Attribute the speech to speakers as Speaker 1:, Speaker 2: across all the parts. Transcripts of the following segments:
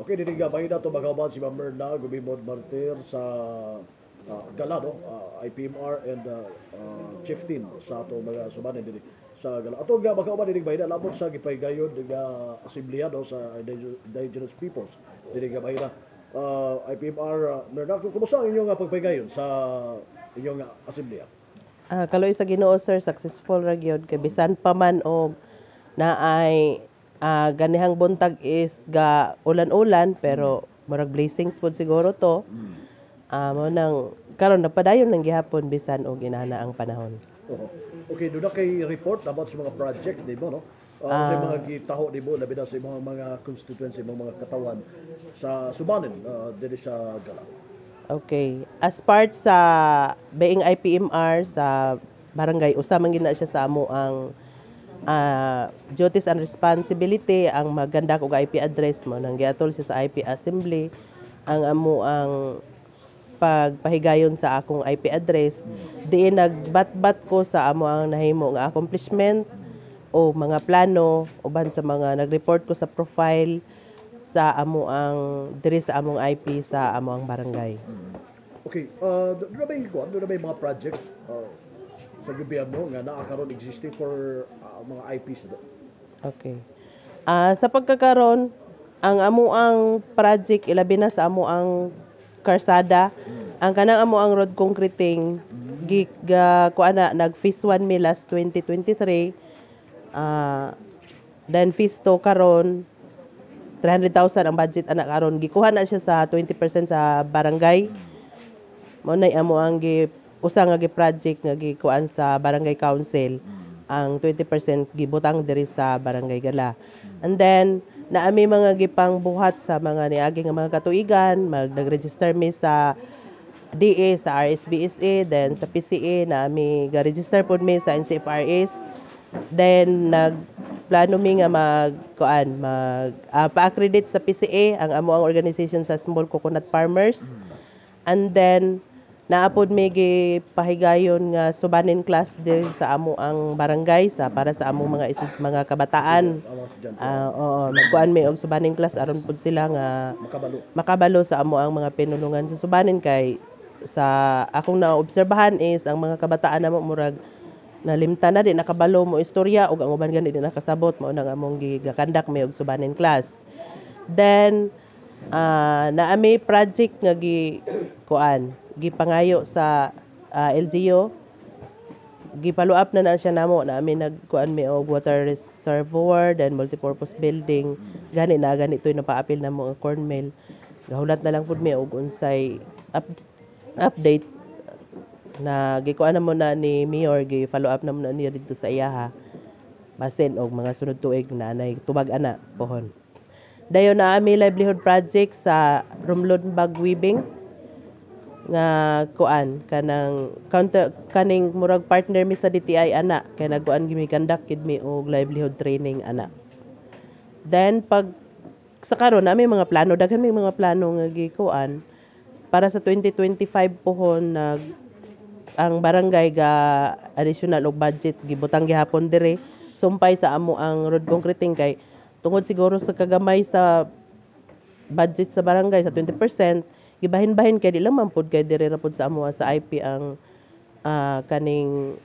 Speaker 1: Okay, dinigabay na ito magkauban si Ma'am Merna Gumimod Martir sa gala, no? IPMR and chieftain sa ato mga subanin din sa gala. Ato nga magkauban dinigabay na labot sa gipaygayon nga asamblea, no, sa indigenous peoples. Dinigabay na IPMR Merna, kumusta ang inyong pagpaygayon sa inyong asamblea?
Speaker 2: Kaloy sa Ginoo sir, successful ra gyud kay bisan pa man og naay ganihang buntag is ga ulan-ulan pero murag blessings pod siguro to. Mo nang karon nagpadayon ng gihapon bisan og inana ang panahon.
Speaker 1: Oo. Okay, doon na kay report about sa mga projects, di ba, no? Sa mga gitaho, di ba, labi na sa mga constituency, mga katawan sa Subanen, dili sa gala.
Speaker 2: Okay. As part sa being IPMR sa barangay, usama gina siya sa amo ang duties and responsibility ang maganda kog IP address mo nang giatol siya sa IP assembly ang amo ang pagpahigayon sa akong IP address diin nagbatbat ko sa amo ang nahimo nga accomplishment o mga plano uban sa mga nag-report ko sa profile sa amo ang diri sa among IP sa amo ang barangay.
Speaker 1: Okay, doon na ba yung mga projects sa gobyerno nga naakaroon existing for mga IPs na?
Speaker 2: Okay. Sa pagkakaron, ang amo ang project ilabi na sa amo ang karsada, ang kanang amo ang road concreting kuana nag phase 1 mi last 2023. Then phase 2 karon 300,000 ang budget anak karon gikuha na siya sa 20% sa barangay. Mao nay amo ang usa nga project nga gikuan sa barangay council ang 20% gibutang diri sa barangay Gala. And then naami mga gipang buhat sa mga niagi nga mga katuigan, nag-register mi sa DA, sa RSBSA, then sa PCA naami ga-register pod mi sa NCFRS. Then nagplano mi nga pa-accredit sa PCA ang amo ang organization sa Small Coconut Farmers. And then naapod mi pahigayon nga subanin class diri sa amo ang barangay sa para sa among mga kabataan. Oo, nagkuan mi og subanin class aron pud sila nga makabalo sa amo ang mga pinulungan sa subanin kay sa akong naobserbahan is ang mga kabataan namo murag nalimtan na di nakabalo mo istorya ug ang uban gani di nakasabot mao nang among gigakandak mi og subanin class. Then naami project nga gipangayo sa LGU. Gipalo up na siya namo na amin nagkuan mi og water reservoir then multipurpose building gani toy napaapil namo ang corn mill. Gahulat na lang pud mi og unsay update na gikuan na mo na ni Mayor gi-follow up na mo na niya dito sa iyaha basin og mga sunod tuig na anay tubag ana pohon. Dayon na ami livelihood project sa Rumlon Bag Weaving nga kuan kanang kaning murag partner mi sa DTI ana kay nagkuan gimi conduct kid mi og livelihood training ana. Then pag sa karon nami mga plano daghan mi mga plano nga gikuan para sa 2025 pohon ang barangay ga additional og budget gibutang gihapon dire sumpay sa amo ang road concreting kay tungod siguro sa kagamay sa budget sa barangay sa 20% gibahin-bahin kay di lang man pud kay dire ra pud sa amo sa IP ang kaning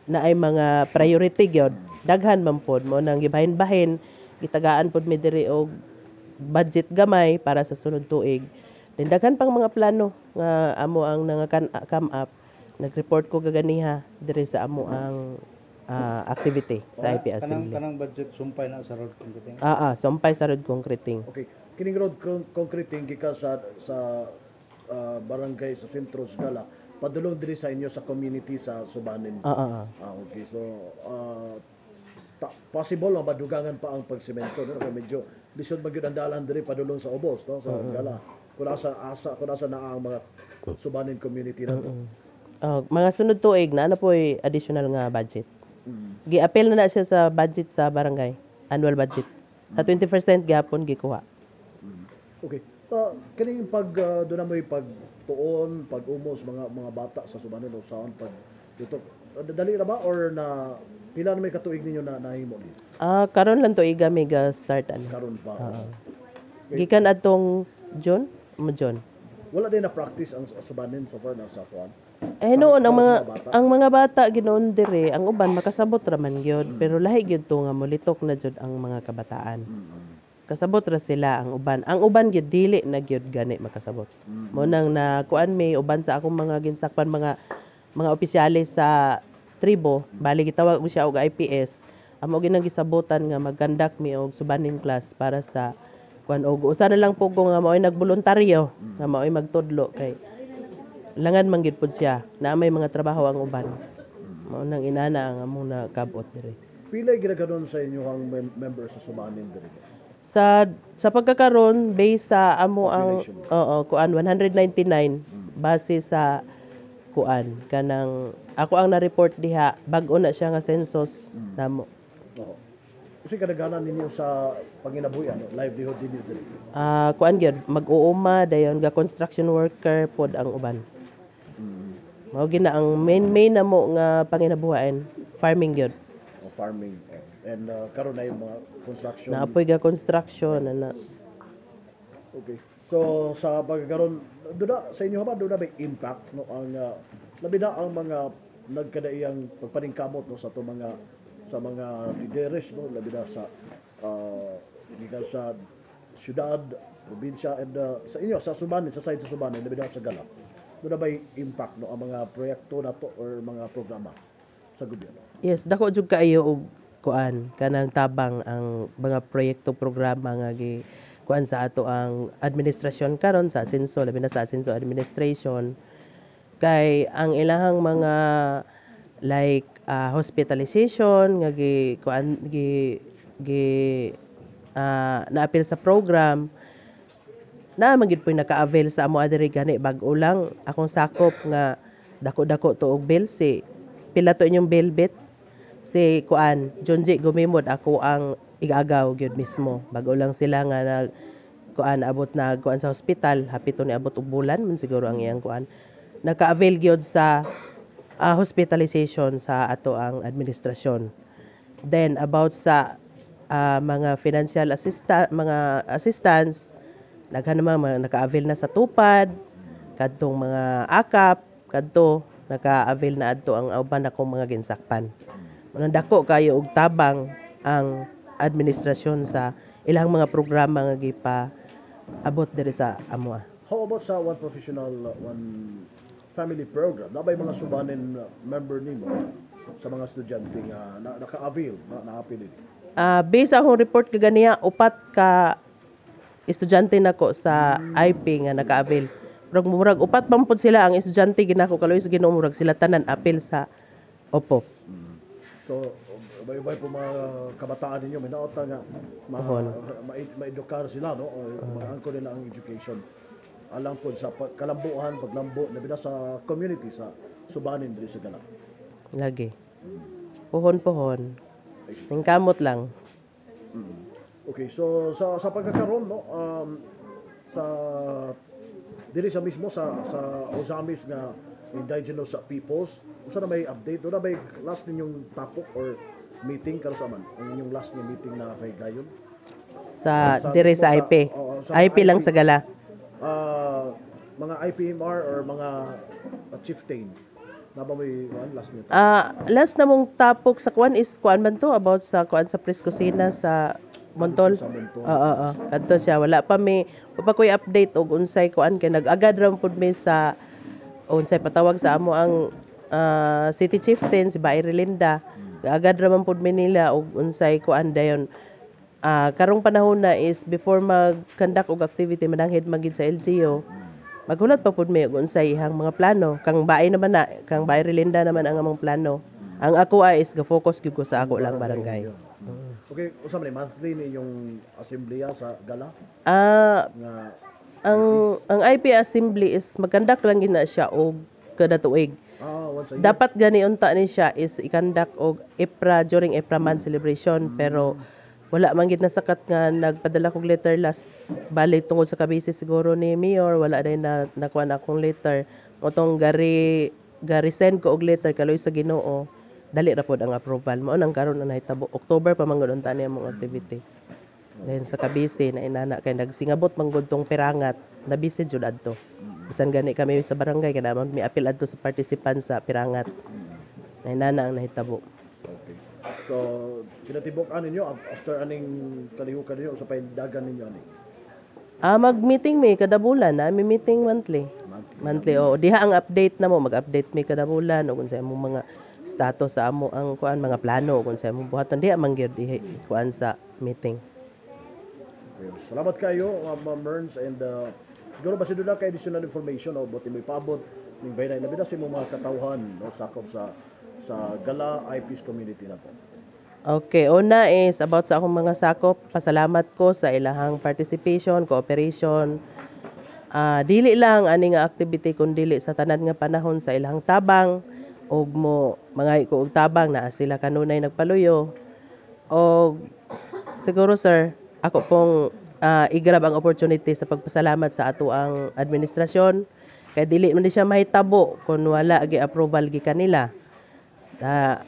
Speaker 2: naay mga priority gyud daghan man pud mo nang gibahin-bahin gitagaan pud mi dire og budget gamay para sa sunod tuig. Then daghan pang mga plano nga amo ang come up nag-report ko gaganiha dire sa amo ang activity sa IP Assembly.
Speaker 3: Kanang budget sumpay na sa road concreting.
Speaker 2: Sumpay sa road concreting.
Speaker 1: Okay. Kining road concreting gika sa barangay sa sentro sa Gala padulong diri sa inyo sa community sa Subanen. Okay. So possible na madugangan pa ang pagsemento, no? Medyo lisod magyud ang dalan diri padulong sa Ubos, no, sa Gala. Kuna sa na ang mga Subanen community na.
Speaker 2: Mga sunod tuig na po'y additional nga budget. Gi-appeal na siya sa budget sa barangay, annual budget. Sa 20% gihapon gikuha.
Speaker 1: Okay. Kining doon na mo'y pagtuon, pag-umos mga bata sa Subanen o saan dito. Dali na ba or na pila na may katuig ninyo na nahimo ni?
Speaker 2: Karon lang tuiga may ga start ano.
Speaker 1: Karon pa.
Speaker 2: Gikan atong June, mo June.
Speaker 1: Wala din na practice ang subanin so far na sa kuan.
Speaker 2: Noon ang mga
Speaker 1: Sa bata?
Speaker 2: bata ginoon dire, ang uban makasabot ra man gyud, pero lahi gyud to nga molitok na jud ang mga kabataan. Kasabot ra sila ang uban. Ang uban gyud dili na gyud gani makasabot. Mo nang na kuan may uban sa akong mga ginsakpan mga opisyalis sa tribo, bali gitawag ko siya og IPS. Amo ginang gisabutan nga mag-conduct mi og subaning class para sa kuan og usa na lang po ko nga mao'y nagboluntaryo, nga mao'y magtudlo kay langan man gyud pud siya na may mga trabaho ang uban. Mao nang inana ang among nakabot dire.
Speaker 1: Pila ginaganon sa inyo ang member sa subanin diri?
Speaker 2: Sa pagkakaroon based sa amo ang
Speaker 1: Population.
Speaker 2: kuan 199 base sa kuan kanang ako ang na-report diha bag-o na siya nga census namo.
Speaker 1: Oo. Kasi kadaghanan ninyo sa panginabuhi ano, livelihood ninyo diri.
Speaker 2: Kuan gyud mag-uuma dayon ga construction worker pod ang uban. Mao gina ang main namo nga panginabuhain farming gyud.
Speaker 1: O farming. And karon na yung mga construction.
Speaker 2: Naapoy ga construction na.
Speaker 1: Okay. So sa pagkakaroon doon sa inyo ba doon na may impact no ang labi na ang mga nagkadaiyang pagpaningkamot no sa to mga lideres no labi na sa gikan sa syudad, probinsya and sa inyo sa Subanen, sa side sa Subanen labi na sa Gala. Doon na may impact no ang mga proyekto na to or mga programa sa gobyerno.
Speaker 2: Yes, dako jud kaayo og kuan kanang tabang ang mga proyekto programa nga gi kuan sa ato ang administrasyon karon sa Asenso labi na sa Asenso administration kay ang ilahang mga like hospitalization nga gi kuan naapil sa program na magid po'y naka-avail sa amo adiri gani bag-o lang akong sakop nga dako-dako to og bill si pila to inyong bill bit si kuan Jonji gumimod ako ang igagaw gyud mismo bag-o lang sila nga nag kuan abot na kuan sa hospital hapit to ni abot og bulan man siguro ang iyang kuan naka-avail gyud sa hospitalization sa ato ang administrasyon. Then about sa mga financial assistance daghan naman naka-avail na sa tupad kadtong mga akap kadto naka-avail na adto ang uban akong mga ginsakpan. Manang dako kayo og tabang ang administrasyon sa ilang mga programa nga gipa abot diri sa amoa.
Speaker 1: How about sa one professional one family program? Nabay mga Subanen member nimo sa mga estudyante nga naka-avail na naapil.
Speaker 2: Based akong report kaganiya upat ka estudyante nako sa IP nga naka-avail. Pero murag upat man pud sila ang estudyante ginako kaloy sa Ginoo murag sila tanan apil sa Opo.
Speaker 1: So bay-bay po mga kabataan ninyo may naota nga ma-edukar sila no o maangko nila ang education. Alang po sa kalambuan, paglambo na bida sa community sa Subanen diri sa Gala.
Speaker 2: Lagi. Puhon-puhon. Tingkamot lang.
Speaker 1: Okay, so sa pagkakaroon no sa diri sa mismo sa Ozamis nga indigenous peoples, usa na may update, do na may last ninyong tapok or meeting karon sa man? Ang inyong last nga meeting na kay gayon?
Speaker 2: Sa dire sa IP. IP lang sa Gala.
Speaker 1: Mga IPMR or mga chieftain na ba may last nito?
Speaker 2: Last na mong tapok sa kuan is kuan man to about sa kuan sa Pres Kusina sa Montol.
Speaker 1: Sa Montol.
Speaker 2: Oo. Kadto siya wala pa mi pa koy update og unsay kuan kay nag-agad ra pud mi sa unsay patawag sa amo ang city chieftain si Bairi Linda. Agad ra man pud mi nila og unsay kuan dayon. Karong panahon na is before mag-conduct og activity mananghid magid sa LGU. Maghulat pa pud mi og unsay ihang mga plano. Kang Bairi Linda naman ang among plano. Ang ako ay is ga-focus gyud ko sa ako lang barangay.
Speaker 1: Okay, usa man monthly ni yung assembleya sa Gala nga
Speaker 2: ang IP assembly is mag-conduct lang gina siya og kada tuig.
Speaker 1: once a year.
Speaker 2: Dapat gani unta ni siya is i-conduct og EPRA during EPRA month celebration pero wala man gid nasakat nga nagpadala kog letter last balik tungod sa kabisi siguro ni Mayor wala din na nakuha na akong letter motong gari send ko og letter kaloy sa Ginoo dali ra pod ang approval mo nang karon na nahitabo October pa man gud unta ni among activity. Then sa Kabisi na inana kay nagsingabot manggod tong pirangat, nabisi jud adto. Bisan gani kami sa barangay kada man mi apil adto sa participant sa pirangat. Na inana ang nahitabo.
Speaker 1: Okay. So, kinatibok-an ninyo after aning kalihukan ninyo sa paindagan ninyo ani.
Speaker 2: Mag-meeting mi kada bulan, mi meeting monthly. Monthly o diha ang update na mo, mag-update mi kada bulan o kung sa imong mga status sa amo ang kuan mga plano kung sa imong buhaton diha man gyud diha kuan sa meeting.
Speaker 1: Okay. Salamat kayo, Ma'am Merns, and siguro ba doon kay additional information o buti may paabot ning bayan na bida sa imong mga katawhan no sakop sa Gala IP's community na to.
Speaker 2: Okay, una is about sa akong mga sakop. Pasalamat ko sa ilahang participation, cooperation. Dili lang ani nga activity kun dili sa tanan nga panahon sa ilahang tabang og mo mga ko og tabang na sila kanunay nagpaluyo. Og siguro sir, ako pong i-grab ang opportunity sa pagpasalamat sa ato ang administrasyon kay dili man di siya mahitabo kung wala gi approval gi kanila.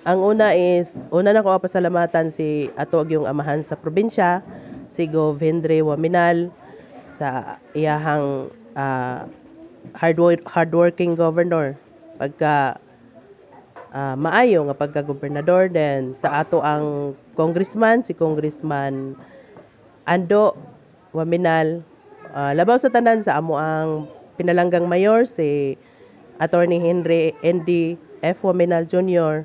Speaker 2: Ang una is, una na ko pasalamatan si ato yung amahan sa probinsya, si Gov. Henry Waminal, sa iyahang hardworking governor. Pagka maayo nga pagka-gobernador, then sa ato ang congressman, si Congressman Ando Waminal, labaw sa tanan sa amo ang pinalanggang mayor, si Attorney Henry N.D. F. Waminal Jr.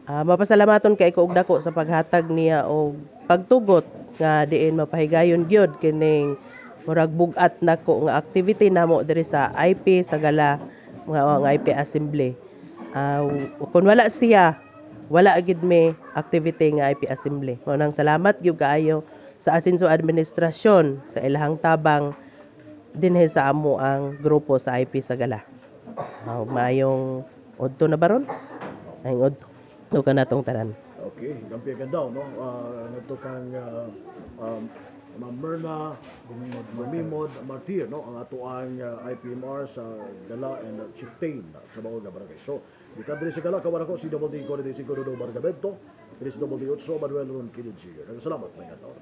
Speaker 2: Mapasalamaton kay ko og dako sa paghatag niya og pagtugot nga diin mapahigayon gyud kining murag bugat nako nga activity namo diri sa IP sa Gala nga IP assembly. Kung wala siya, wala gid may activity nga IP assembly. Manang salamat gyud kaayo sa Asinso administrasyon sa ilahang tabang dinhi sa amo ang grupo sa IP sa Gala. Maayong udto na baron? Ay udto ka na tong tanan.
Speaker 1: Okay, gampi ka daw, no? Ito kang Ma'am Myrna Gumimod Martir, no? Ang ato ang IPMR sa Gala and Chieftain sa Baog nga Barangay. So, di ka diri sa Gala, kawan ako si Double D Corridor Siguro do Bargamento, Chris Double D Otso, Manuel Ron Kilid. Salamat, may kataon.